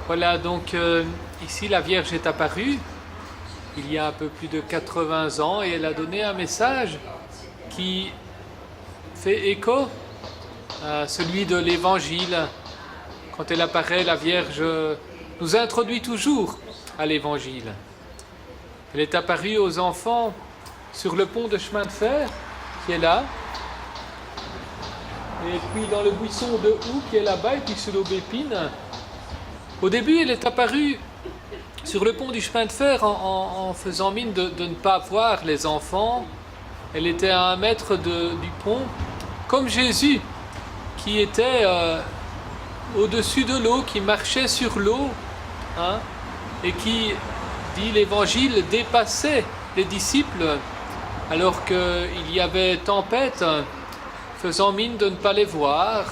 Voilà, donc ici la Vierge est apparue il y a un peu plus de 80 ans et elle a donné un message qui fait écho à celui de l'Évangile. Quand elle apparaît, la Vierge nous introduit toujours à l'Évangile. Elle est apparue aux enfants sur le pont de chemin de fer qui est là, et puis dans le buisson de houx qui est là-bas, et puis sous l'aubépine. Au début, elle est apparue sur le pont du chemin de fer en faisant mine de ne pas voir les enfants. Elle était à 1 mètre du pont, comme Jésus, qui était au-dessus de l'eau, qui marchait sur l'eau, hein, et qui, dit l'Évangile, dépassait les disciples alors qu'il y avait tempête, faisant mine de ne pas les voir.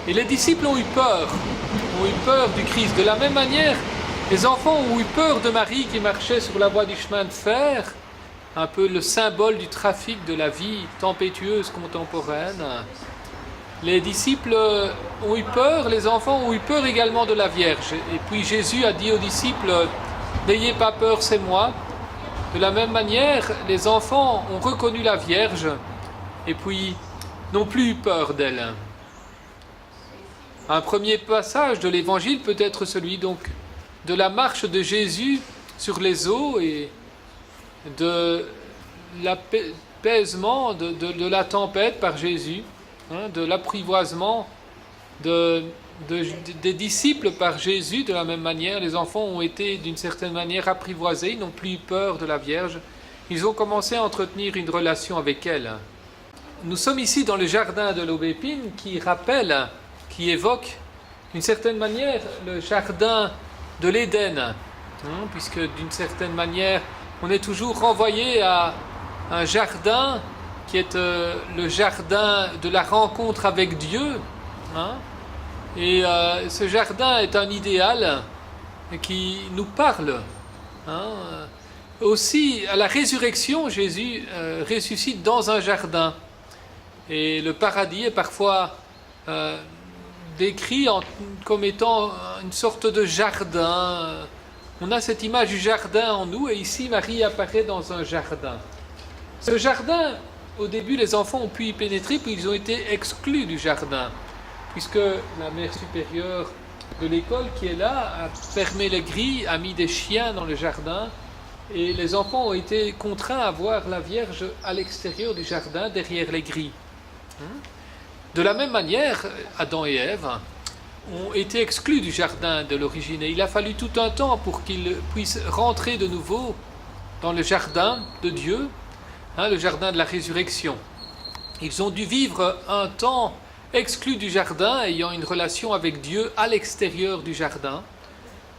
Et les disciples ont eu peur du Christ. De la même manière, les enfants ont eu peur de Marie qui marchait sur la voie du chemin de fer, un peu le symbole du trafic de la vie tempétueuse contemporaine. Les disciples ont eu peur, les enfants ont eu peur également de la Vierge. Et puis Jésus a dit aux disciples, n'ayez pas peur, c'est moi. De la même manière, les enfants ont reconnu la Vierge et puis n'ont plus eu peur d'elle. Un premier passage de l'Évangile peut être celui donc de la marche de Jésus sur les eaux et de l'apaisement de la tempête par Jésus, hein, de l'apprivoisement des disciples par Jésus. De la même manière, les enfants ont été d'une certaine manière apprivoisés, ils n'ont plus eu peur de la Vierge, ils ont commencé à entretenir une relation avec elle. Nous sommes ici dans le jardin de l'aubépine qui rappelle, qui évoque d'une certaine manière le jardin de l'Éden, hein, puisque d'une certaine manière on est toujours renvoyé à un jardin qui est le jardin de la rencontre avec Dieu, hein, et ce jardin est un idéal qui nous parle, hein. Aussi à la résurrection, Jésus ressuscite dans un jardin, et le paradis est parfois décrit comme étant une sorte de jardin. On a cette image du jardin en nous, et ici Marie apparaît dans un jardin. Ce jardin, au début, les enfants ont pu y pénétrer, puis ils ont été exclus du jardin, puisque la mère supérieure de l'école qui est là a fermé les grilles, a mis des chiens dans le jardin, et les enfants ont été contraints à voir la Vierge à l'extérieur du jardin, derrière les grilles. De la même manière, Adam et Ève ont été exclus du jardin de l'origine, et il a fallu tout un temps pour qu'ils puissent rentrer de nouveau dans le jardin de Dieu, hein, le jardin de la résurrection. Ils ont dû vivre un temps exclus du jardin, ayant une relation avec Dieu à l'extérieur du jardin,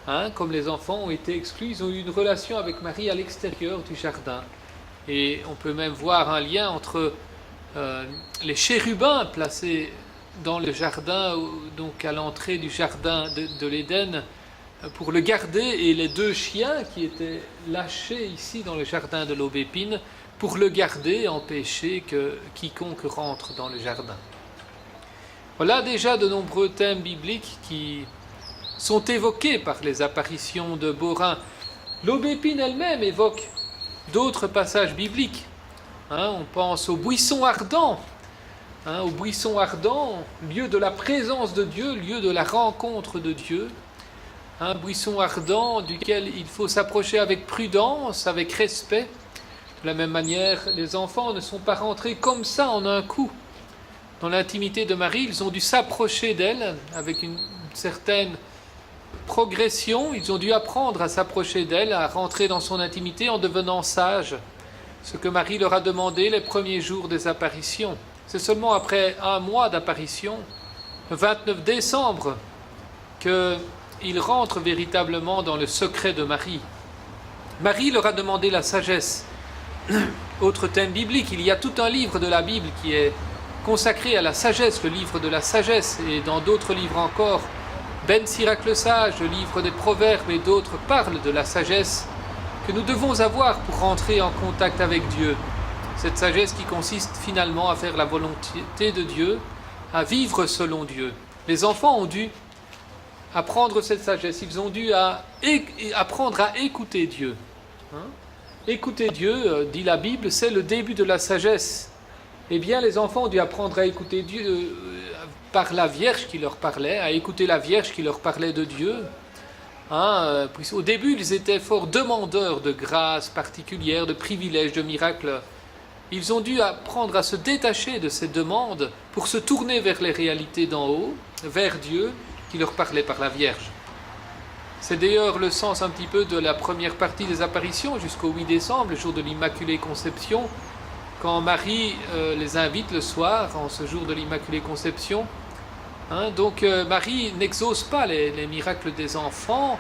hein, comme les enfants ont été exclus, ils ont eu une relation avec Marie à l'extérieur du jardin. Et on peut même voir un lien entre les chérubins placés dans le jardin, donc à l'entrée du jardin de l'Éden, pour le garder, et les 2 chiens qui étaient lâchés ici dans le jardin de l'aubépine pour le garder, empêcher que quiconque rentre dans le jardin. Voilà déjà de nombreux thèmes bibliques qui sont évoqués par les apparitions de Beaurain. L'aubépine elle-même évoque d'autres passages bibliques. Hein, on pense au buisson ardent, hein, au buisson ardent, lieu de la présence de Dieu, lieu de la rencontre de Dieu. Un buisson ardent duquel il faut s'approcher avec prudence, avec respect. De la même manière, les enfants ne sont pas rentrés comme ça en un coup dans l'intimité de Marie, ils ont dû s'approcher d'elle avec une certaine progression, ils ont dû apprendre à s'approcher d'elle, à rentrer dans son intimité en devenant sages. Ce que Marie leur a demandé les premiers jours des apparitions. C'est seulement après 1 mois d'apparition, le 29 décembre, qu'ils rentrent véritablement dans le secret de Marie. Marie leur a demandé la sagesse. Autre thème biblique, il y a tout un livre de la Bible qui est consacré à la sagesse, le livre de la sagesse, et dans d'autres livres encore, Ben Sirac le sage, le livre des Proverbes et d'autres parlent de la sagesse que nous devons avoir pour rentrer en contact avec Dieu. Cette sagesse qui consiste finalement à faire la volonté de Dieu, à vivre selon Dieu. Les enfants ont dû apprendre cette sagesse. Ils ont dû apprendre à écouter Dieu. Hein? Écouter Dieu, dit la Bible, c'est le début de la sagesse. Eh bien, les enfants ont dû apprendre à écouter Dieu par la Vierge qui leur parlait, à écouter la Vierge qui leur parlait de Dieu. Hein? Au début, ils étaient fort demandeurs de grâces particulières, de privilèges, de miracles. Ils ont dû apprendre à se détacher de ces demandes pour se tourner vers les réalités d'en haut, vers Dieu qui leur parlait par la Vierge. C'est d'ailleurs le sens un petit peu de la première partie des apparitions jusqu'au 8 décembre, le jour de l'Immaculée Conception, quand Marie les invite le soir, en ce jour de l'Immaculée Conception. Hein, donc Marie n'exauce pas les miracles des enfants,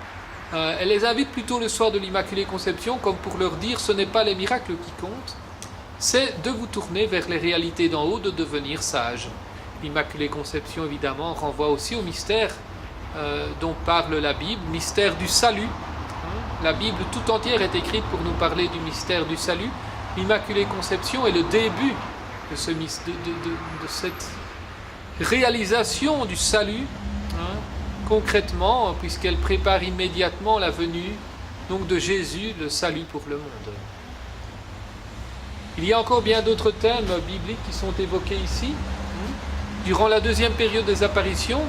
elle les invite plutôt le soir de l'Immaculée Conception, comme pour leur dire ce n'est pas les miracles qui comptent, c'est de vous tourner vers les réalités d'en haut, de devenir sage. L'Immaculée Conception, évidemment, renvoie aussi au mystère dont parle la Bible, mystère du salut. La Bible tout entière est écrite pour nous parler du mystère du salut. L'Immaculée Conception est le début de cette réalisation du salut, hein, concrètement, puisqu'elle prépare immédiatement la venue donc de Jésus, le salut pour le monde. Il y a encore bien d'autres thèmes bibliques qui sont évoqués ici. Durant la deuxième période des apparitions,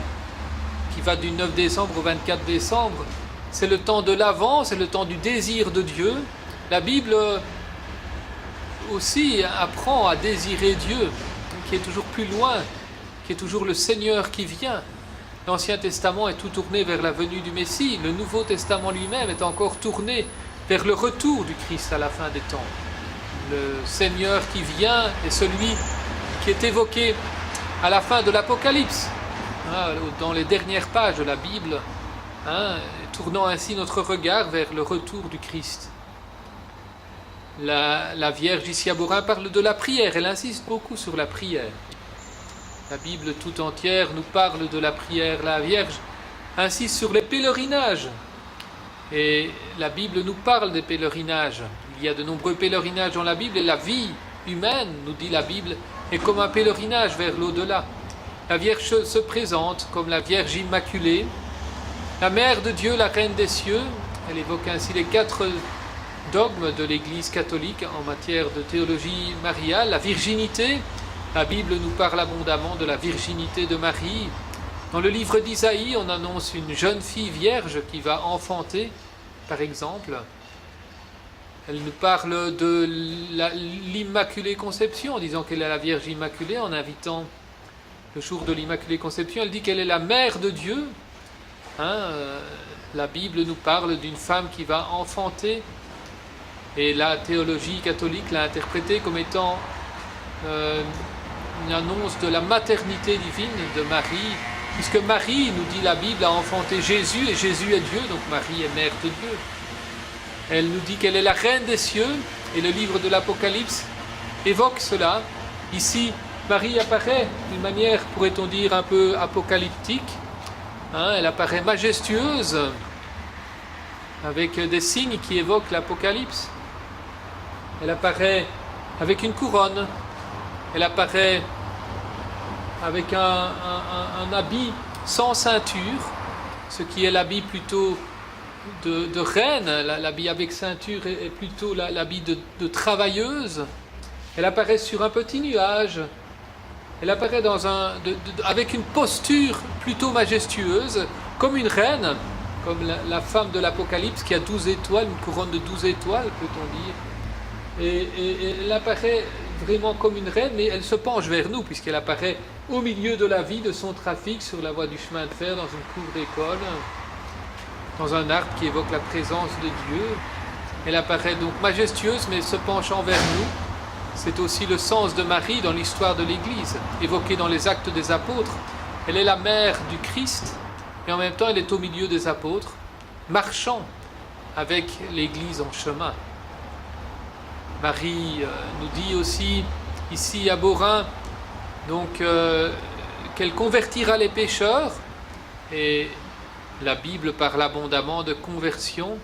qui va du 9 décembre au 24 décembre, c'est le temps de l'Avent, c'est le temps du désir de Dieu. La Bible aussi apprend à désirer Dieu, qui est toujours plus loin, qui est toujours le Seigneur qui vient. L'Ancien Testament est tout tourné vers la venue du Messie, le Nouveau Testament lui-même est encore tourné vers le retour du Christ à la fin des temps. Le Seigneur qui vient est celui qui est évoqué à la fin de l'Apocalypse, hein, dans les dernières pages de la Bible, hein, tournant ainsi notre regard vers le retour du Christ. La Vierge ici à Beaurain parle de la prière, elle insiste beaucoup sur la prière. La Bible tout entière nous parle de la prière. La Vierge insiste sur les pèlerinages. Et la Bible nous parle des pèlerinages. Il y a de nombreux pèlerinages dans la Bible et la vie humaine, nous dit la Bible, est comme un pèlerinage vers l'au-delà. La Vierge se présente comme la Vierge Immaculée, la Mère de Dieu, la Reine des cieux. Elle évoque ainsi les 4 dogmes de l'Église catholique en matière de théologie mariale. La virginité, la Bible nous parle abondamment de la virginité de Marie. Dans le livre d'Isaïe, on annonce une jeune fille vierge qui va enfanter, par exemple. Elle nous parle de l'Immaculée Conception, en disant qu'elle est la Vierge Immaculée, en invitant le jour de l'Immaculée Conception. Elle dit qu'elle est la Mère de Dieu. Hein, la Bible nous parle d'une femme qui va enfanter. Et la théologie catholique l'a interprétée comme étant une annonce de la maternité divine de Marie, puisque Marie, nous dit la Bible, a enfanté Jésus, et Jésus est Dieu, donc Marie est mère de Dieu. Elle nous dit qu'elle est la Reine des cieux, et le livre de l'Apocalypse évoque cela. Ici, Marie apparaît d'une manière, pourrait-on dire, un peu apocalyptique. Hein, elle apparaît majestueuse, avec des signes qui évoquent l'Apocalypse. Elle apparaît avec une couronne. Elle apparaît avec un habit sans ceinture, ce qui est l'habit plutôt de reine. L'habit avec ceinture est plutôt l'habit de travailleuse. Elle apparaît sur un petit nuage. Elle apparaît avec une posture plutôt majestueuse, comme une reine, comme la femme de l'Apocalypse qui a 12 étoiles, une couronne de 12 étoiles, peut-on dire. Et elle apparaît vraiment comme une reine, mais elle se penche vers nous, puisqu'elle apparaît au milieu de la vie, de son trafic, sur la voie du chemin de fer, dans une cour d'école, dans un arbre qui évoque la présence de Dieu. Elle apparaît donc majestueuse, mais se penchant vers nous. C'est aussi le sens de Marie dans l'histoire de l'Église, évoquée dans les Actes des Apôtres. Elle est la mère du Christ, et en même temps elle est au milieu des apôtres, marchant avec l'Église en chemin. Marie nous dit aussi, ici à Beaurain, donc, qu'elle convertira les pécheurs, et la Bible parle abondamment de conversion.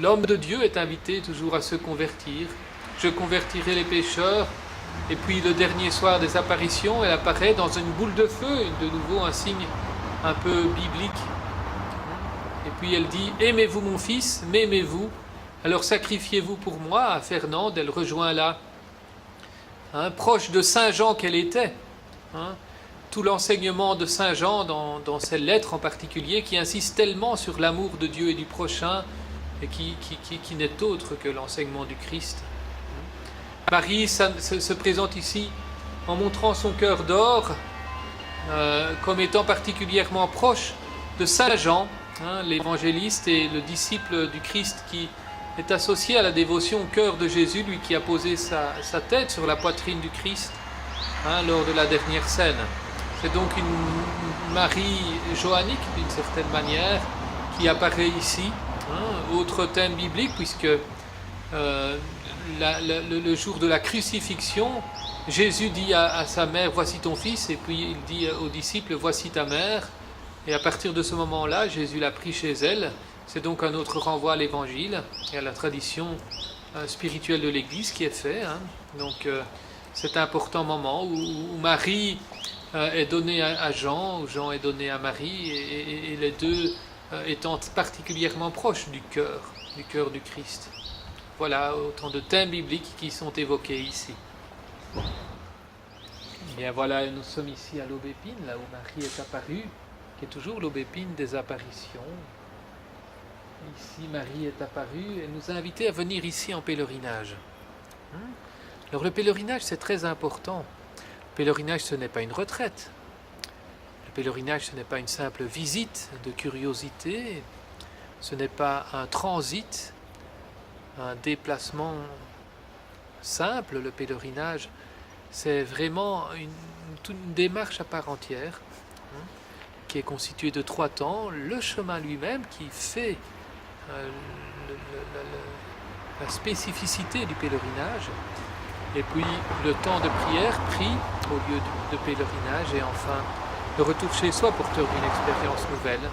L'homme de Dieu est invité toujours à se convertir. Je convertirai les pécheurs, Et puis le dernier soir des apparitions, elle apparaît dans une boule de feu, de nouveau un signe un peu biblique. Et puis elle dit « Aimez-vous mon fils, m'aimez-vous, alors sacrifiez-vous pour moi » à Fernande. Elle rejoint là, proche de Saint Jean qu'elle était. Tout l'enseignement de Saint Jean dans ses lettres en particulier, qui insiste tellement sur l'amour de Dieu et du prochain, et qui n'est autre que l'enseignement du Christ. Marie se présente ici en montrant son cœur d'or comme étant particulièrement proche de Saint Jean, l'évangéliste et le disciple du Christ qui est associé à la dévotion au cœur de Jésus, lui qui a posé sa tête sur la poitrine du Christ lors de la dernière scène. C'est donc une Marie johannique, d'une certaine manière, qui apparaît ici. Autre thème biblique, puisque le jour de la crucifixion, Jésus dit à sa mère « Voici ton fils » et puis il dit aux disciples « Voici ta mère ». Et à partir de ce moment-là, Jésus l'a pris chez elle. C'est donc un autre renvoi à l'Évangile et à la tradition spirituelle de l'Église qui est fait. Donc c'est un important moment où Marie est donnée à Jean, où Jean est donné à Marie, et les deux étant particulièrement proches du cœur du Christ. Voilà autant de thèmes bibliques qui sont évoqués ici. Bien voilà, nous sommes ici à l'Aubépine, là où Marie est apparue, qui est toujours l'Aubépine des apparitions. Ici, Marie est apparue et nous a invités à venir ici en pèlerinage. Alors le pèlerinage, c'est très important. Le pèlerinage, ce n'est pas une retraite. Le pèlerinage, ce n'est pas une simple visite de curiosité. Ce n'est pas un transit, un déplacement simple. Le pèlerinage, c'est vraiment une démarche à part entière, qui est constituée de 3 temps. Le chemin lui-même qui fait la spécificité du pèlerinage, et puis le temps de prière pris au lieu de pèlerinage, et enfin le retour chez soi porteur d'une expérience nouvelle.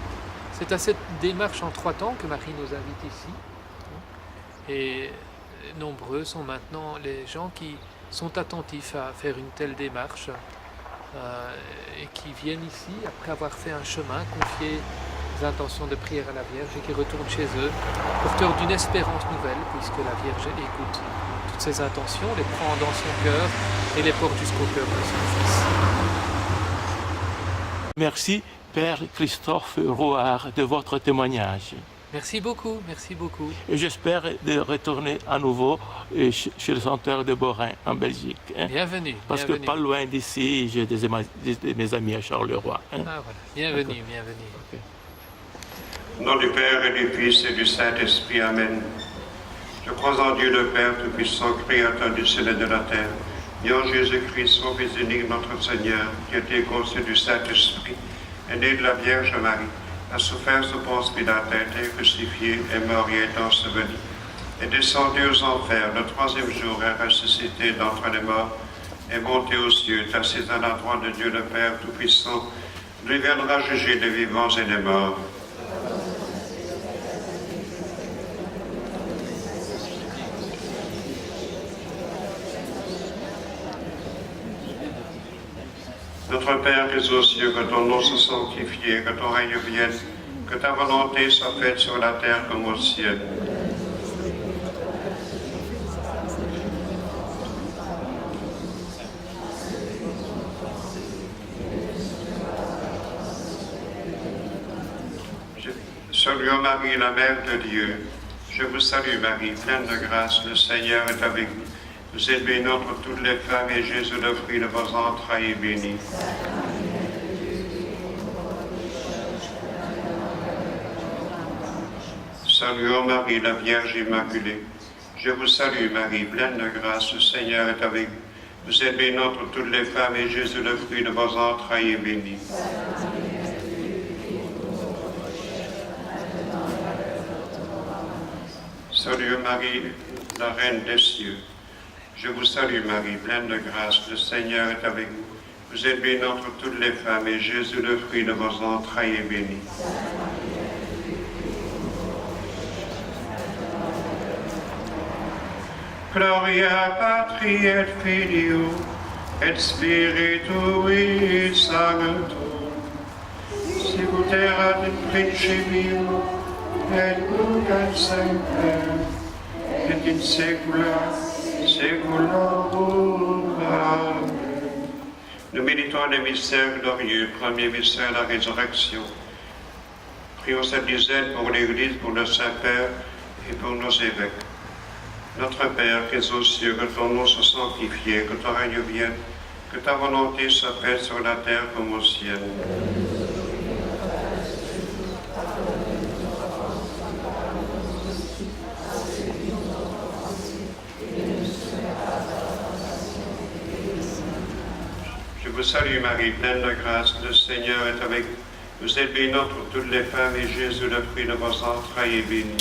C'est à cette démarche en 3 temps que Marie nous invite ici, et nombreux sont maintenant les gens qui sont attentifs à faire une telle démarche et qui viennent ici après avoir fait un chemin, confier des intentions de prière à la Vierge, et qui retournent chez eux porteurs d'une espérance nouvelle, puisque la Vierge écoute toutes ces intentions, les prend dans son cœur et les porte jusqu'au cœur de son Fils. Merci Père Christophe Rouard de votre témoignage. Merci beaucoup, merci beaucoup. Et j'espère de retourner à nouveau chez le Centre de Borin en Belgique. Bienvenue. Parce que pas loin d'ici, j'ai mes amis à Charleroi. Ah voilà, bienvenue, bienvenue. Okay. Au nom du Père et du Fils et du Saint-Esprit, Amen. Je crois en Dieu le Père Tout-Puissant, Créateur du ciel et de la terre, et en Jésus-Christ, son Fils unique, notre Seigneur, qui a été conçu du Saint-Esprit, est né de la Vierge Marie, a souffert sous Ponce Pilate, a été crucifié, est mort et est enseveli, est descendu aux enfers, le 3e jour est ressuscité d'entre les morts, est monté aux cieux, est assis à la droite de Dieu le Père Tout-Puissant, lui viendra juger les vivants et les morts. Notre Père qui es aux cieux, que ton nom soit sanctifié, que ton règne vienne, que ta volonté soit faite sur la terre comme au ciel. Salut Marie, la Mère de Dieu. Je vous salue Marie, pleine de grâce, le Seigneur est avec vous. Vous êtes bénie entre toutes les femmes, et Jésus, le fruit de vos entrailles, est béni. Salut Marie, la Vierge Immaculée. Je vous salue Marie, pleine de grâce, le Seigneur est avec vous. Vous êtes bénie entre toutes les femmes, et Jésus, le fruit de vos entrailles, est béni. Salut Marie, la Reine des cieux. Je vous salue Marie, pleine de grâce, le Seigneur est avec vous. Vous êtes bénie entre toutes les femmes, et Jésus, le fruit de vos entrailles, est béni. Gloria Patri et Filio et Spiritui Sancto, sicut erat in principio et nunc et semper et in saecula saeculorum. Amen. Nous méditons les mystères glorieux, premier mystère, la résurrection. Prions cette dizaine pour l'Église, pour le Saint-Père et pour nos évêques. Notre Père qui es aux cieux, que ton nom soit sanctifié, que ton règne vienne, que ta volonté soit faite sur la terre comme au ciel. Je vous salue Marie, pleine de grâce, le Seigneur est avec vous. Vous êtes bénie entre toutes les femmes et Jésus, le fruit de vos entrailles, est béni.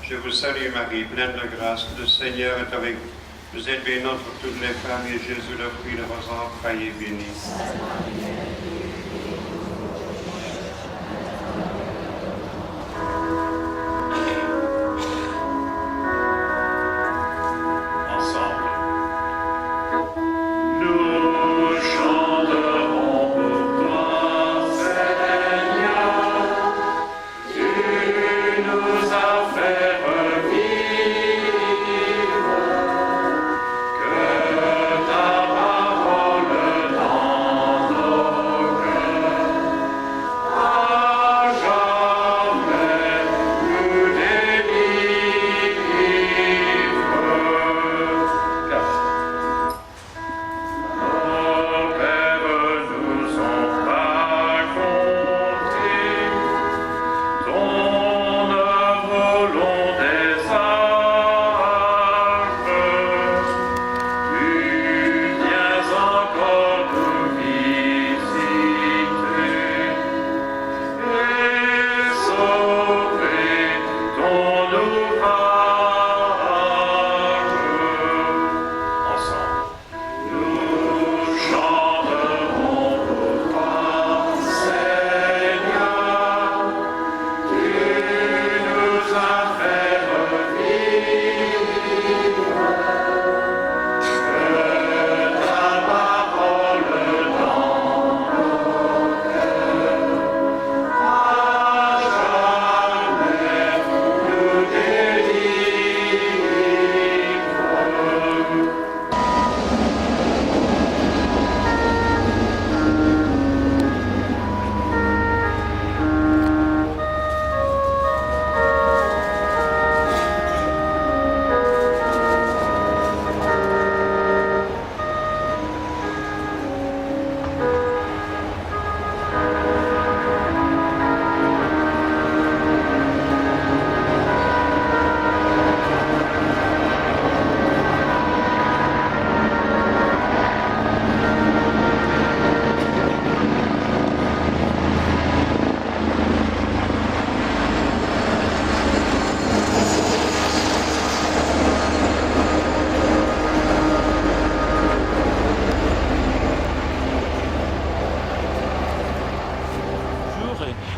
Je vous salue Marie, pleine de grâce, le Seigneur est avec vous. Vous êtes bénie entre toutes les femmes et Jésus, le fruit de vos entrailles, est béni.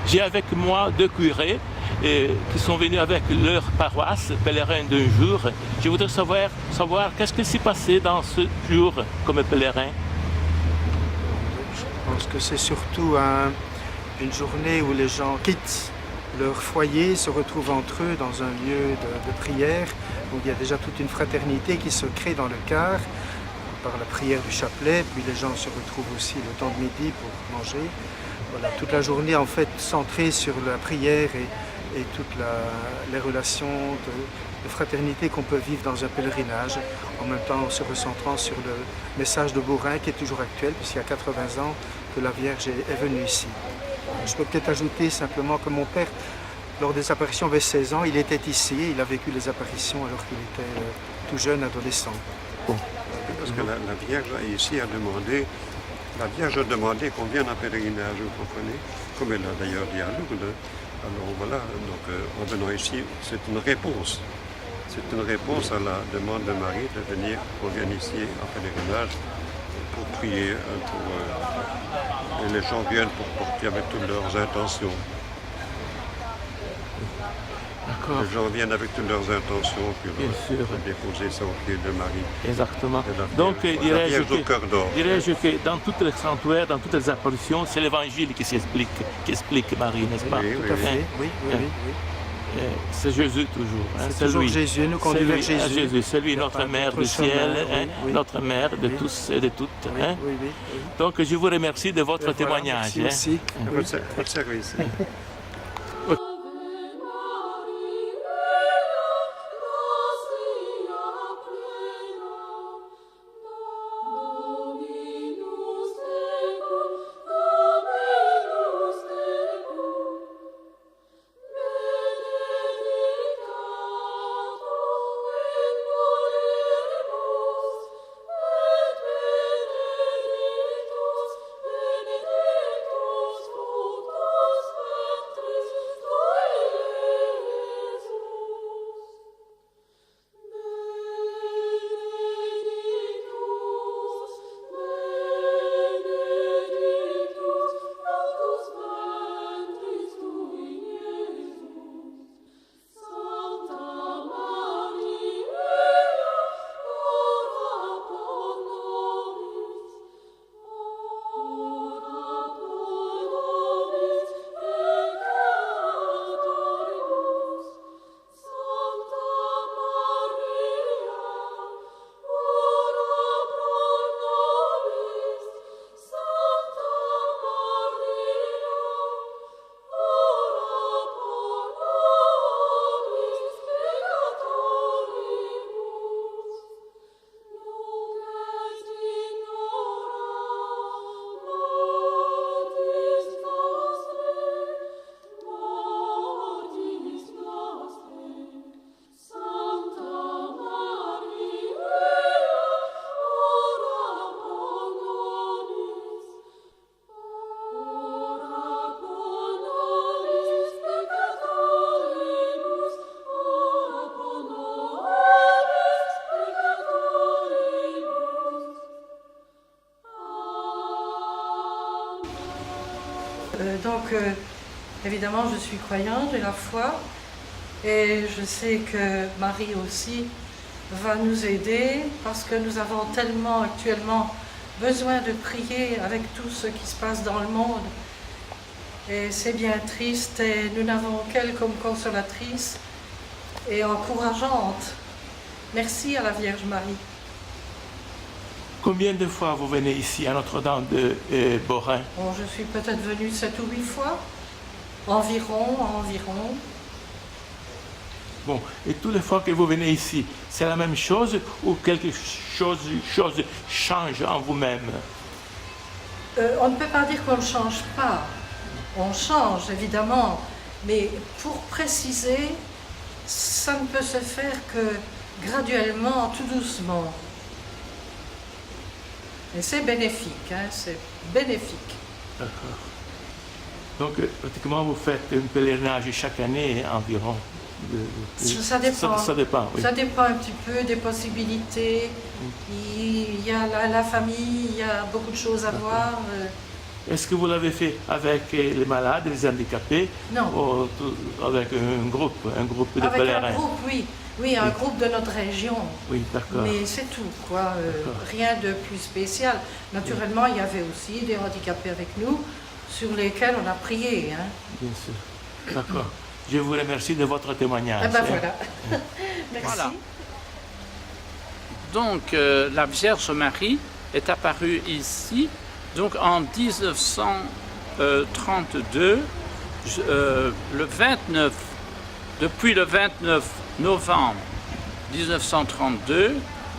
J'ai avec moi deux curés qui sont venus avec leur paroisse, pèlerins d'un jour. Je voudrais savoir qu'est-ce qui s'est passé dans ce jour comme pèlerin. Je pense que c'est surtout une journée où les gens quittent leur foyer, se retrouvent entre eux dans un lieu de prière. Donc il y a déjà toute une fraternité qui se crée dans le quart par la prière du chapelet, puis les gens se retrouvent aussi le temps de midi pour manger. Voilà, toute la journée en fait centrée sur la prière et toutes les relations de fraternité qu'on peut vivre dans un pèlerinage, en même temps se recentrant sur le message de Bourin qui est toujours actuel, puisqu'il y a 80 ans que la Vierge est venue ici. Je peux peut-être ajouter simplement que mon père, lors des apparitions, avait 16 ans, il était ici, il a vécu les apparitions alors qu'il était tout jeune adolescent. Parce que la Vierge ici a demandé, la Vierge a demandé qu'on vienne en pèlerinage, vous comprenez, comme elle a d'ailleurs dit à Lourdes. Alors voilà, donc en venant ici, c'est une réponse. C'est une réponse à la demande de Marie de venir, qu'on vienne ici en pèlerinage pour prier, et les gens viennent pour porter avec toutes leurs intentions. D'accord. Les gens viennent avec toutes leurs intentions pour Bien sûr. déposer ça au pied de Marie. Exactement. Et la Donc, Vierge- la dirais-je Vierge au cœur d'or. que dans toutes les sanctuaires, dans toutes les apparitions, c'est l'Évangile qui explique Marie, n'est-ce pas? Oui, Tout à fait. Hein? Oui, oui, oui, oui. C'est Jésus toujours. Hein? C'est toujours lui. Jésus, nous C'est conduit vers lui, Jésus. C'est lui, Il n'y a notre pas mère d'autre du ciel, chemin, hein? oui. Notre mère de Oui. tous et de toutes. Oui, Hein? oui, oui, oui. Donc, je vous remercie de votre Voilà, témoignage. merci Hein? aussi. Votre service. Évidemment, je suis croyante, j'ai la foi, et je sais que Marie aussi va nous aider parce que nous avons tellement actuellement besoin de prier avec tout ce qui se passe dans le monde. Et c'est bien triste, et nous n'avons qu'elle comme consolatrice et encourageante. Merci à la Vierge Marie. Combien de fois vous venez ici à Notre-Dame de Borin? Bon, je suis peut-être venue 7 ou 8 fois, environ. Bon, et toutes les fois que vous venez ici, c'est la même chose ou quelque chose change en vous-même? On ne peut pas dire qu'on ne change pas. On change, évidemment, mais pour préciser, ça ne peut se faire que graduellement, tout doucement. Et c'est bénéfique, hein, c'est bénéfique. D'accord. Donc, pratiquement, vous faites un pèlerinage chaque année environ? Ça dépend. Ça dépend, oui. Ça dépend un petit peu des possibilités. Il y a la famille, il y a beaucoup de choses à voir. Est-ce que vous l'avez fait avec les malades, les handicapés? Non. Ou avec un groupe de Avec pèlerins? un groupe, oui. Oui, un groupe de notre région. Oui, d'accord. Mais c'est tout, quoi. Rien de plus spécial. Naturellement, il y avait aussi des handicapés avec nous, sur lesquels on a prié. Hein. Bien sûr. D'accord. Je vous remercie de votre témoignage. Eh ben voilà. Merci. Voilà. Donc, la Vierge Marie est apparue ici, donc en 1932, depuis le 29 novembre 1932,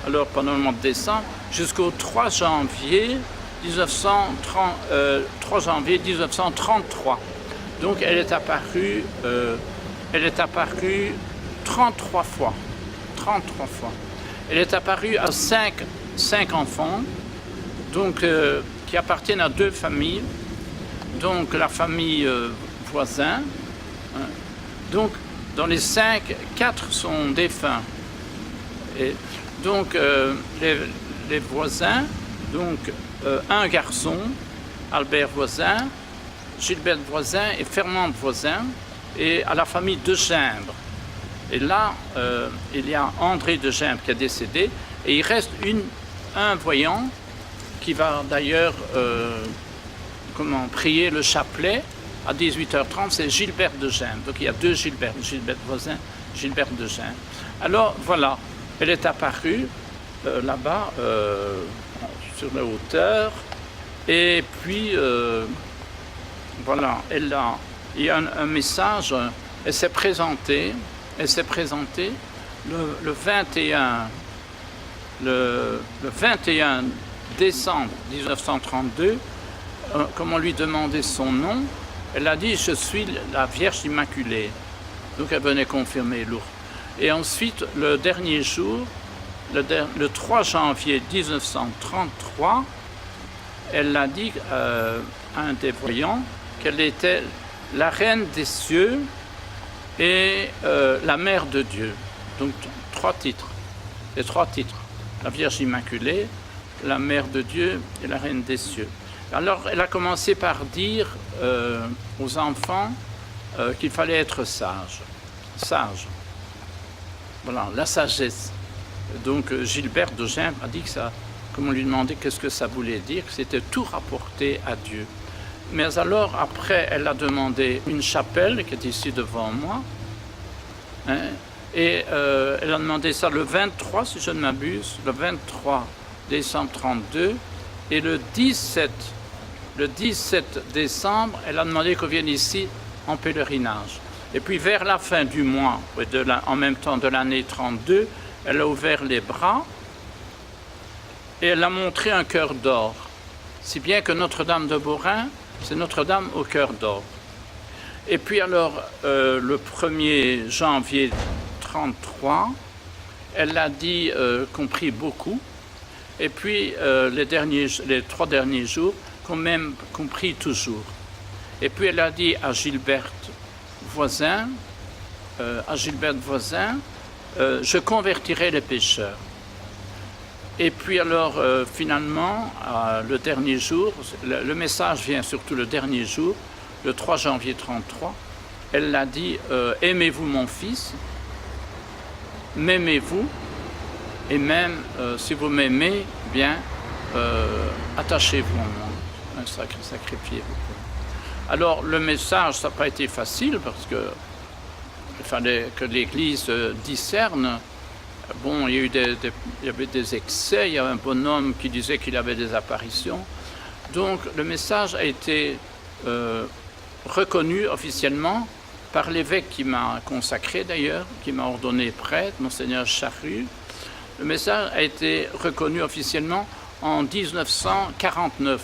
alors pendant le mois de décembre, jusqu'au 3 janvier 1933. Donc elle est apparue 33 fois. 33 fois. Elle est apparue à 5 enfants, donc, qui appartiennent à 2 familles. Donc la famille voisin. Hein. Donc dans les 5, 4 sont défunts. Et donc les voisins, donc un garçon, Albert Voisin, Gilbert Voisin et Fernande Voisin, et à la famille de Gimbre. Et là, il y a André de Gimbes qui est décédé, et il reste un voyant qui va d'ailleurs prier le chapelet à 18h30, c'est Gilbert de Gimbes. Donc il y a deux Gilbert, Gilbert Voisin, Gilbert de Gimbes. Alors voilà, elle est apparue là-bas, sur la hauteur, et puis voilà, il y a un message, elle s'est présentée le 21 décembre 1932, comme on lui demandait son nom, elle a dit « Je suis la Vierge Immaculée ». Donc elle venait confirmer Lourdes. Et ensuite, le dernier jour, le 3 janvier 1933, elle a dit à un des voyants qu'elle était la reine des cieux et la mère de Dieu. Donc les trois titres. La Vierge Immaculée, la mère de Dieu et la reine des cieux. Alors elle a commencé par dire aux enfants qu'il fallait être sage. Voilà, la sagesse. Donc Gilbert de Gimbes a dit que ça, comme on lui demandait qu'est-ce que ça voulait dire, que c'était tout rapporté à Dieu. Mais alors après, elle a demandé une chapelle qui est ici devant moi, hein, et elle a demandé ça le 23, si je ne m'abuse, le 23 décembre 32, et le 17 décembre, elle a demandé qu'on vienne ici en pèlerinage. Et puis vers la fin du mois, en même temps de l'année 32, elle a ouvert les bras et elle a montré un cœur d'or. Si bien que Notre-Dame de Beaurain, c'est Notre-Dame au cœur d'or. Et puis alors, le 1er janvier 33, elle a dit qu'on prie beaucoup. Et puis les 3 derniers jours, qu'on prie toujours. Et puis elle a dit à Gilbert Voisin, je convertirai les pécheurs. Et puis alors, finalement, le dernier jour, le message vient surtout le dernier jour, le 3 janvier 33, elle a dit aimez-vous mon fils, m'aimez-vous, et même si vous m'aimez, bien, attachez-vous à moi, sacrifiez-vous. Alors, le message, ça n'a pas été facile parce que il fallait que l'Église discerne. Bon, il y avait des excès, il y avait un bonhomme qui disait qu'il avait des apparitions. Donc, le message a été reconnu officiellement par l'évêque qui m'a consacré d'ailleurs, qui m'a ordonné prêtre, Monseigneur Charru. Le message a été reconnu officiellement en 1949,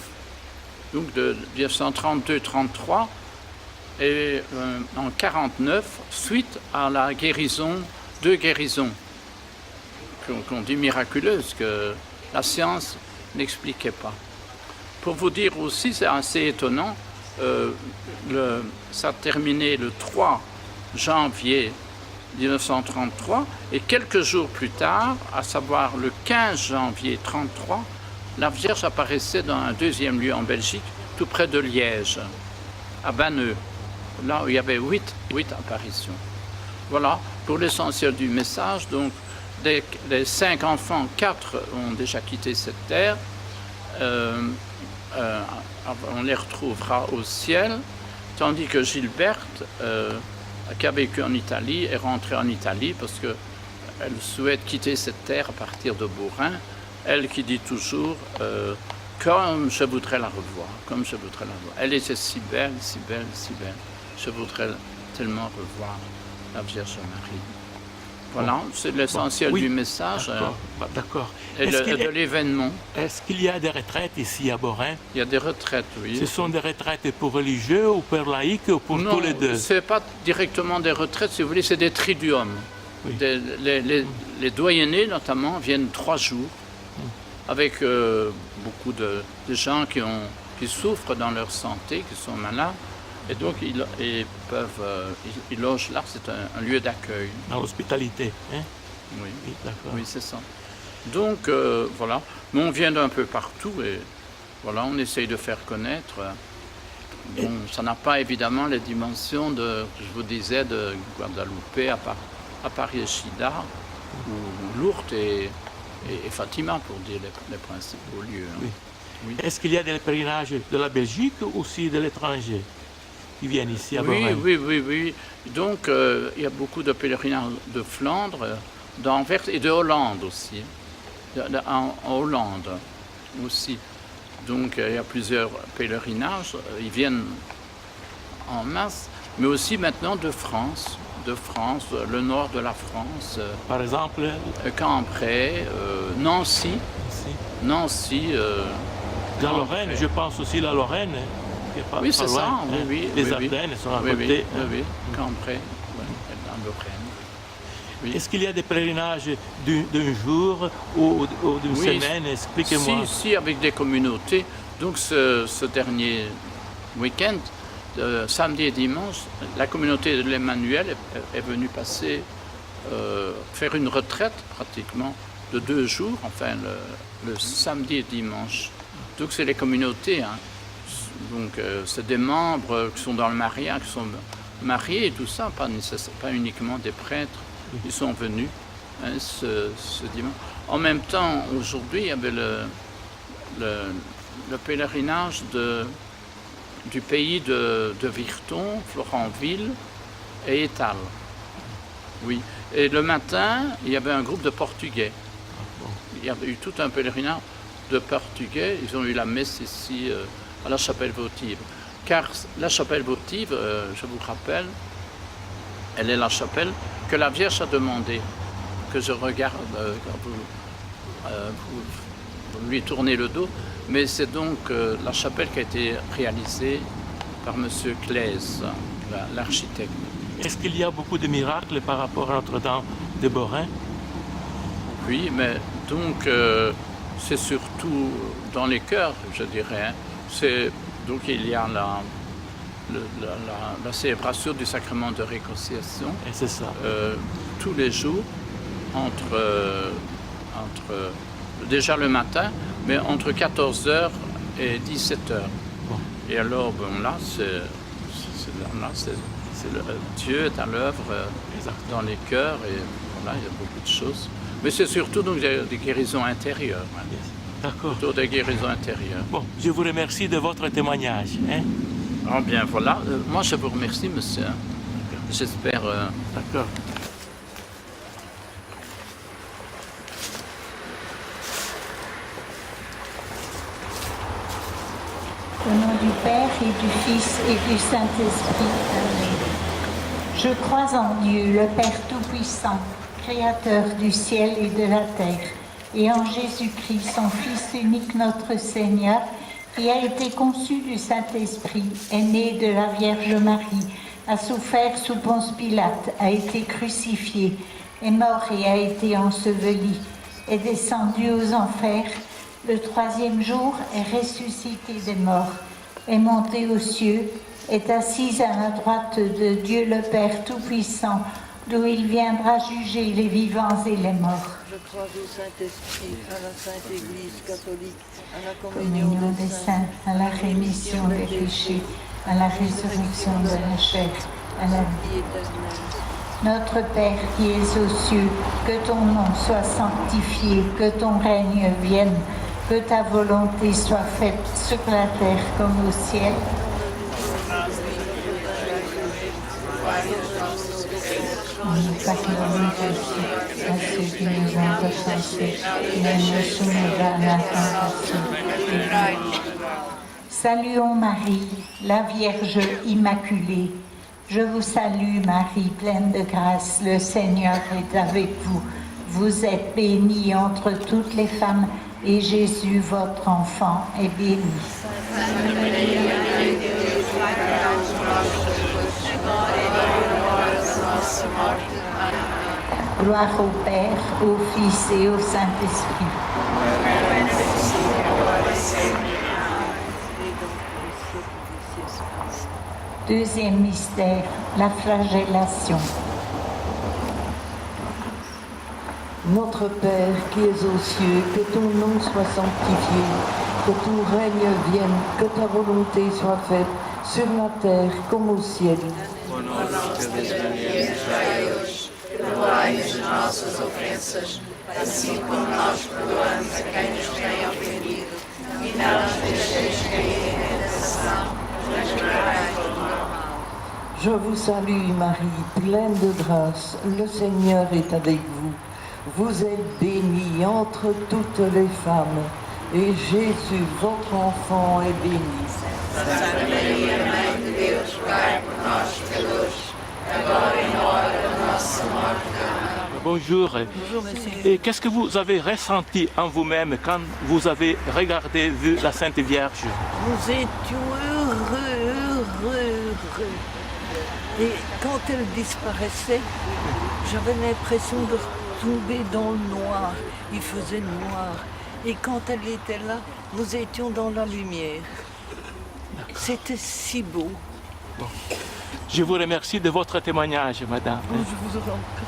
donc de 1932-33, et en 1949, suite à la guérison, 2 guérisons, qu'on dit miraculeuses, que la science n'expliquait pas. Pour vous dire aussi, c'est assez étonnant, ça a terminé le 3 janvier 1933, et quelques jours plus tard, à savoir le 15 janvier 1933, la Vierge apparaissait dans un 2e lieu en Belgique, tout près de Liège, à Banneux, là où il y avait 8 apparitions. Voilà, pour l'essentiel du message. Donc, des 5 enfants, 4 ont déjà quitté cette terre. On les retrouvera au ciel, tandis que Gilberte, qui a vécu en Italie, est rentrée en Italie parce qu'elle souhaite quitter cette terre à partir de Beaurain. Elle qui dit toujours comme je voudrais la revoir, comme je voudrais la revoir. Elle était si belle, si belle, si belle. Je voudrais tellement revoir la Vierge Marie. Voilà, c'est l'essentiel du message. D'accord. Et de l'événement. Est-ce qu'il y a des retraites ici à Beaurain? Il y a des retraites, oui. Ce sont des retraites pour religieux ou pour laïcs ou pour tous les deux? Non, ce n'est pas directement des retraites, si vous voulez, c'est des triduums. Oui. Les doyennés, notamment, viennent 3 jours avec beaucoup de gens qui souffrent dans leur santé, qui sont malades. Et donc, ils logent là, c'est un lieu d'accueil. Dans l'hospitalité, hein? Oui, d'accord. Oui, c'est ça. Donc, voilà. Mais on vient d'un peu partout et voilà, on essaye de faire connaître. Bon, ça n'a pas évidemment les dimensions que je vous disais de Guadalupe, à part Yeshida, ou Lourdes et Fatima, pour dire les principaux lieux. Hein. Oui. Oui. Est-ce qu'il y a des pèlerinages de la Belgique ou aussi de l'étranger qui viennent ici à Boren? Oui. Donc, il y a beaucoup de pèlerinages de Flandre, d'Anvers et de Hollande aussi. En Hollande aussi. Donc, il y a plusieurs pèlerinages. Ils viennent en masse, mais aussi maintenant de France, le nord de la France. Par exemple, Cambrai, Nancy. la Lorraine, je pense aussi la Lorraine. Qui est pas, Oui, pas c'est loin, ça. hein. Oui, Les Ardennes sont à côté. Oui. Cambrai, en Lorraine. Oui. Est-ce qu'il y a des pèlerinages d'un jour ou d'une semaine? Expliquez-moi. Si, avec des communautés. Donc ce dernier week-end, samedi et dimanche, la communauté de l'Emmanuel est venue faire une retraite pratiquement de 2 jours, enfin le samedi et dimanche. Donc c'est les communautés. Hein. Donc c'est des membres qui sont dans le mariage, qui sont mariés et tout ça, pas uniquement des prêtres. Ils sont venus hein, ce dimanche. En même temps, aujourd'hui, il y avait le pèlerinage du pays de Virton, Florentville et Étal. Oui. Et le matin, il y avait un groupe de Portugais. Il y avait eu tout un pèlerinage de Portugais. Ils ont eu la messe ici à la chapelle votive. Car la chapelle votive, je vous rappelle, elle est la chapelle que la Vierge a demandé que je regarde quand vous lui tournez le dos. Mais c'est donc la chapelle qui a été réalisée par M. Claes, l'architecte. Est-ce qu'il y a beaucoup de miracles par rapport à Notre-Dame de Boren? Oui, mais donc c'est surtout dans les cœurs, je dirais. Hein. Donc il y a la célébration du sacrement de réconciliation. Et c'est ça. Tous les jours, déjà le matin, mais entre 14h et 17h. Bon. Et alors, là, Dieu est à l'œuvre dans les cœurs et voilà, il y a beaucoup de choses. Mais c'est surtout donc des guérisons intérieures. Hein. D'accord. Plutôt des guérisons intérieures. Bon, je vous remercie de votre témoignage. Hein? Ah bien, voilà. Moi, je vous remercie, monsieur. J'espère... D'accord. Au nom du Père et du Fils et du Saint-Esprit. Amen. Je crois en Dieu, le Père Tout-Puissant, Créateur du ciel et de la terre, et en Jésus-Christ, son Fils unique, notre Seigneur, qui a été conçu du Saint-Esprit, est né de la Vierge Marie, a souffert sous Ponce Pilate, a été crucifié, est mort et a été enseveli, est descendu aux enfers. Le 3e jour est ressuscité des morts, est monté aux cieux, est assis à la droite de Dieu le Père Tout-Puissant, d'où il viendra juger les vivants et les morts. Je crois au Saint-Esprit, à la Sainte Église catholique, à la Communion des saints, à la rémission des péchés, à la résurrection de la chair, à la vie éternelle. Notre Père qui es aux cieux, que ton nom soit sanctifié, que ton règne vienne, que ta volonté soit faite sur la terre comme au ciel. Pardonne-nous aussi à ceux qui nous ont offensés, mais ne soumets pas à la tentation. Saluons Marie, la Vierge Immaculée. Je vous salue Marie, pleine de grâce, le Seigneur est avec vous. Vous êtes bénie entre toutes les femmes, et Jésus, votre enfant, est béni. Gloire au Père, au Fils et au Saint-Esprit. Deuxième mystère, la flagellation. Notre Père qui es aux cieux, que ton nom soit sanctifié, que ton règne vienne, que ta volonté soit faite sur la terre comme au ciel. O nosso que vives no céu, Perdoai-nos nossas ofensas, assim como nós perdoamos a quem nos tem ofendido. E não nos deixeis cair em tentação, mas livrai-nos do mal. Je vous salue Marie, pleine de grâce, le Seigneur est avec vous. Vous êtes bénie entre toutes les femmes, et Jésus, votre enfant, est béni. Santa Maria, Mãe de Deus, rogai por nós, pecadores, agora e na hora da nossa morte. Amém. Bonjour. Bonjour, monsieur. Et qu'est-ce que vous avez ressenti en vous-même quand vous avez regardé, vu la Sainte Vierge? Nous étions heureux. Et quand elle disparaissait, j'avais l'impression de tomber dans le noir. Il faisait noir. Et quand elle était là, nous étions dans la lumière. C'était si beau. Bon. Je vous remercie de votre témoignage, madame. Je vous en prie.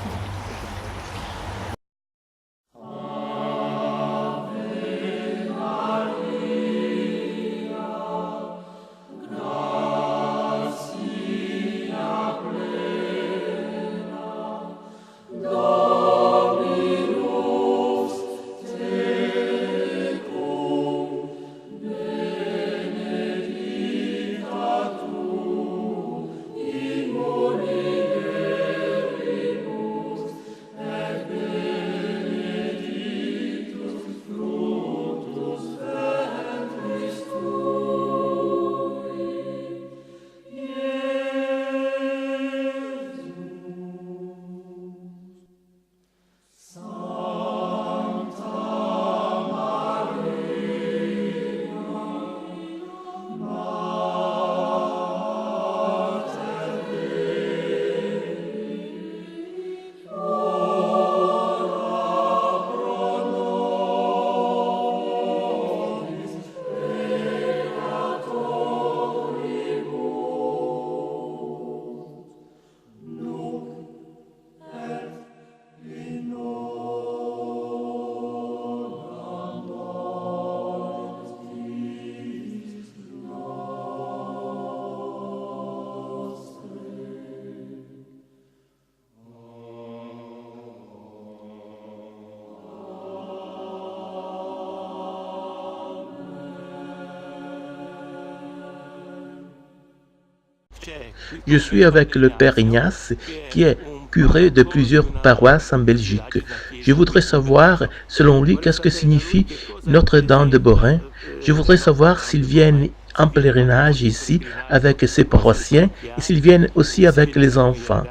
Je suis avec le Père Ignace, qui est curé de plusieurs paroisses en Belgique. Je voudrais savoir, selon lui, qu'est-ce que signifie Notre-Dame de Borin. Je voudrais savoir s'ils viennent en pèlerinage ici avec ses paroissiens et s'ils viennent aussi avec les enfants.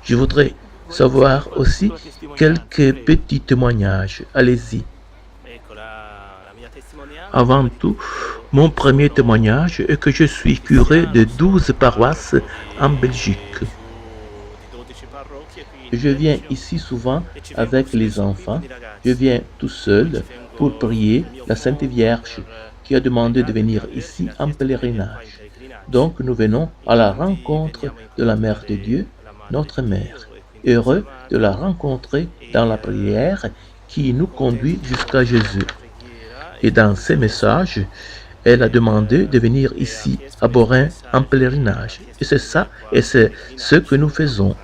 Je voudrais savoir aussi quelques petits témoignages. Allez-y. Avant tout, mon premier témoignage est que je suis curé de 12 paroisses en Belgique. Je viens ici souvent avec les enfants. Je viens tout seul pour prier la Sainte Vierge qui a demandé de venir ici en pèlerinage. Donc nous venons à la rencontre de la Mère de Dieu, notre Mère. Heureux de la rencontrer dans la prière qui nous conduit jusqu'à Jésus. Et dans ces messages, elle a demandé de venir ici à Borin en pèlerinage. Et c'est ça, et c'est ce que nous faisons.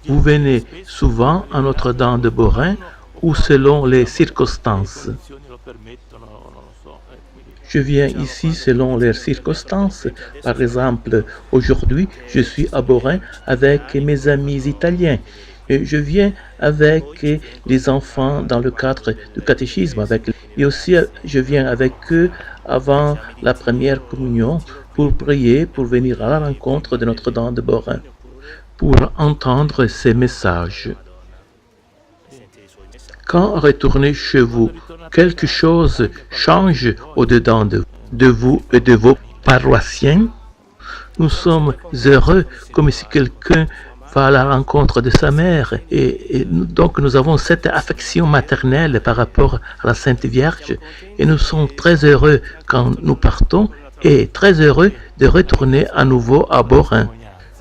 Vous venez souvent à Notre-Dame de Borin ou selon les circonstances? Je viens ici selon les circonstances. Par exemple, aujourd'hui, je suis à Borin avec mes amis italiens. Et je viens avec les enfants dans le cadre du catéchisme. Et aussi, je viens avec eux avant la première communion pour prier, pour venir à la rencontre de Notre-Dame de Borin, pour entendre ces messages. Quand retournez chez vous, quelque chose change au-dedans de vous et de vos paroissiens. Nous sommes heureux comme si quelqu'un va à la rencontre de sa mère et donc nous avons cette affection maternelle par rapport à la Sainte Vierge et nous sommes très heureux quand nous partons et très heureux de retourner à nouveau à Borin.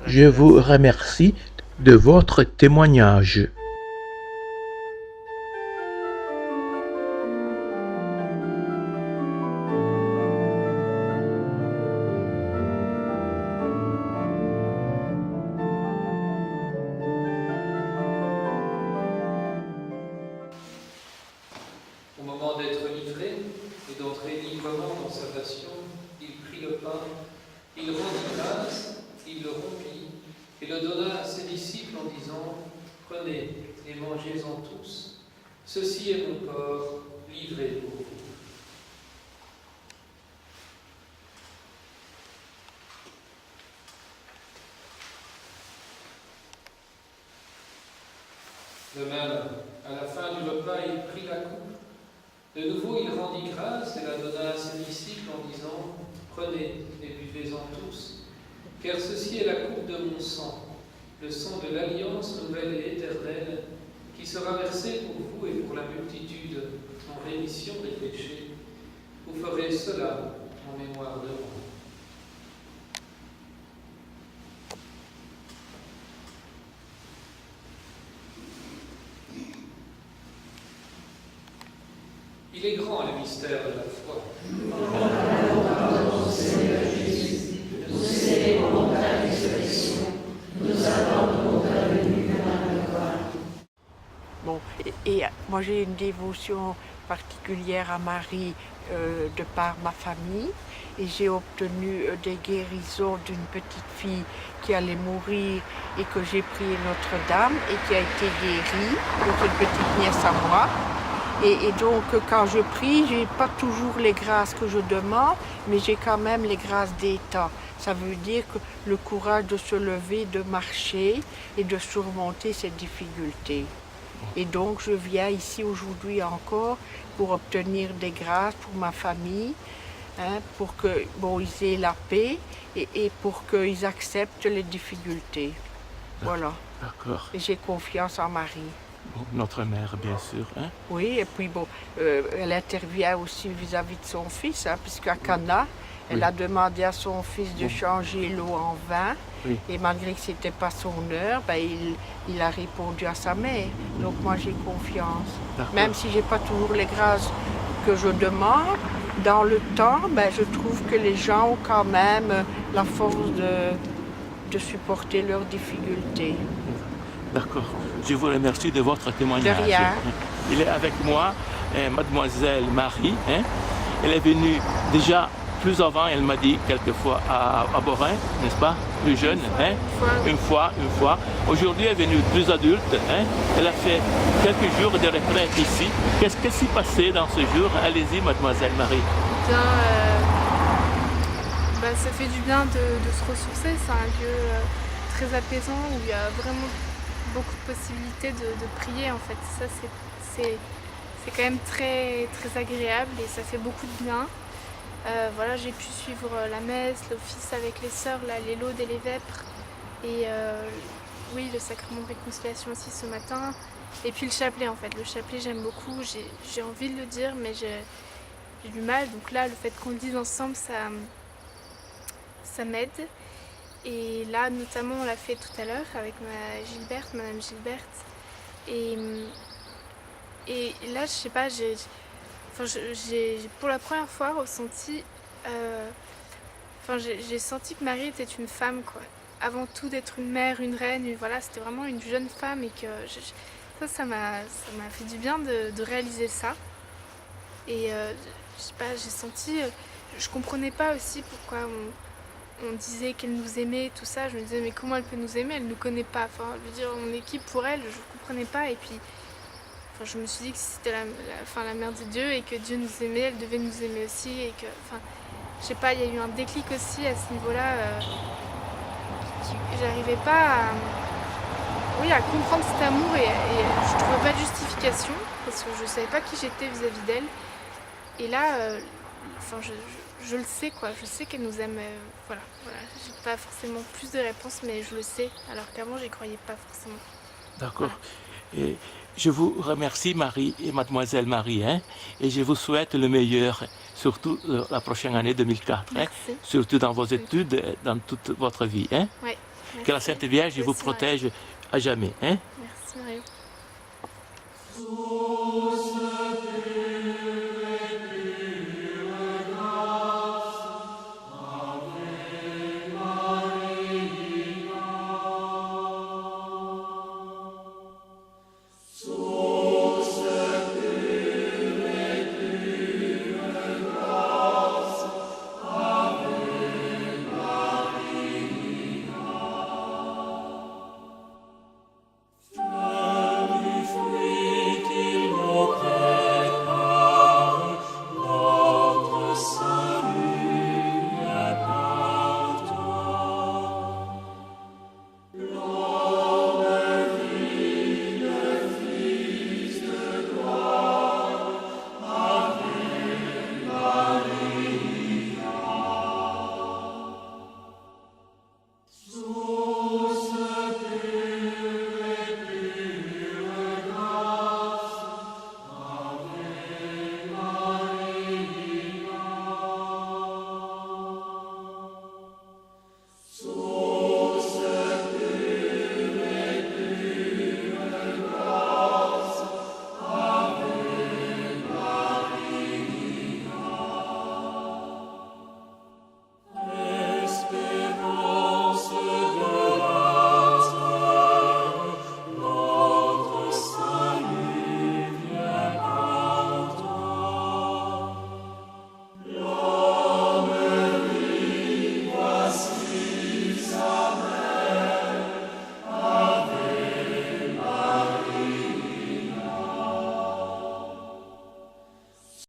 Je vous remercie de votre témoignage. moment d'être livré et d'entrer librement dans sa passion, il prit le pain, il rendit grâce, il le rompit et le donna à ses disciples en disant « Prenez et mangez-en tous, ceci est mon corps livré pour vous. » De même, à la fin du repas, il prit la coupe. De nouveau, il rendit grâce et la donna à ses disciples en disant « Prenez et buvez-en tous, car ceci est la coupe de mon sang, le sang de l'alliance nouvelle et éternelle, qui sera versé pour vous et pour la multitude en rémission des péchés. Vous ferez cela en mémoire de moi. » Il est grand le mystère de la foi. Seigneur Jésus, nous célébrons ta résurrection, nous attendons ta venue dans le gloire. Bon, et moi j'ai une dévotion particulière à Marie de par ma famille et j'ai obtenu des guérisons d'une petite fille qui allait mourir et que j'ai prié Notre-Dame et qui a été guérie, donc une petite nièce à moi. Et donc, quand je prie, je n'ai pas toujours les grâces que je demande, mais j'ai quand même les grâces d'État. Ça veut dire que le courage de se lever, de marcher et de surmonter ces difficultés. Et donc, je viens ici aujourd'hui encore pour obtenir des grâces pour ma famille, pour que, ils aient la paix et pour qu'ils acceptent les difficultés. Voilà. D'accord. Et j'ai confiance en Marie. Bon, notre mère, bien sûr. Hein? Oui, et puis elle intervient aussi vis-à-vis de son fils, puisqu'à Cana, elle a demandé à son fils de changer l'eau en vin, et malgré que ce n'était pas son heure, il a répondu à sa mère. Donc moi j'ai confiance. Même si je n'ai pas toujours les grâces que je demande, dans le temps, je trouve que les gens ont quand même la force de supporter leurs difficultés. D'accord. Je vous remercie de votre témoignage. De rien. Il est avec moi, mademoiselle Marie. Elle est venue déjà plus avant, elle m'a dit quelquefois à Borin, n'est-ce pas? Plus jeune. Une fois. Aujourd'hui, elle est venue plus adulte. Elle a fait quelques jours de retraite ici. Qu'est-ce qui s'est passé dans ce jour? Allez-y, mademoiselle Marie. Ça fait du bien de se ressourcer. C'est un lieu très apaisant où il y a vraiment beaucoup de possibilités de prier en fait. Ça c'est quand même très, très agréable et ça fait beaucoup de bien. Voilà, j'ai pu suivre la messe, l'office avec les sœurs, les laudes et les vêpres. Et oui, le sacrement de réconciliation aussi ce matin. Et puis le chapelet en fait. Le chapelet j'aime beaucoup, j'ai envie de le dire mais j'ai du mal. Donc là le fait qu'on le dise ensemble ça m'aide. Et là, notamment, on l'a fait tout à l'heure avec Madame Gilberte. Et là, je sais pas, j'ai pour la première fois ressenti... j'ai senti que Marie était une femme, quoi. Avant tout d'être une mère, une reine, voilà, c'était vraiment une jeune femme. Et que ça m'a fait du bien de réaliser ça. Et je sais pas, j'ai senti... je comprenais pas aussi pourquoi on disait qu'elle nous aimait, tout ça. Je me disais, mais comment elle peut nous aimer? Elle ne nous connaît pas. Enfin, je veux dire, on est qui pour elle? Je ne comprenais pas. Et puis, je me suis dit que si c'était la mère de Dieu et que Dieu nous aimait, elle devait nous aimer aussi. Et que, je sais pas, il y a eu un déclic aussi à ce niveau-là. J'arrivais pas à comprendre cet amour et je ne trouvais pas de justification parce que je ne savais pas qui j'étais vis-à-vis d'elle. Et là, je le sais, quoi. Je sais qu'elle nous aime. Voilà. J'ai pas forcément plus de réponses, mais je le sais. Alors qu'avant, j'y croyais pas forcément. D'accord. Voilà. Et je vous remercie, Marie et mademoiselle Marie, et je vous souhaite le meilleur, surtout la prochaine année 2004. Surtout dans vos études, dans toute votre vie. Ouais, que la Sainte Vierge vous protège à jamais. Merci, Marie.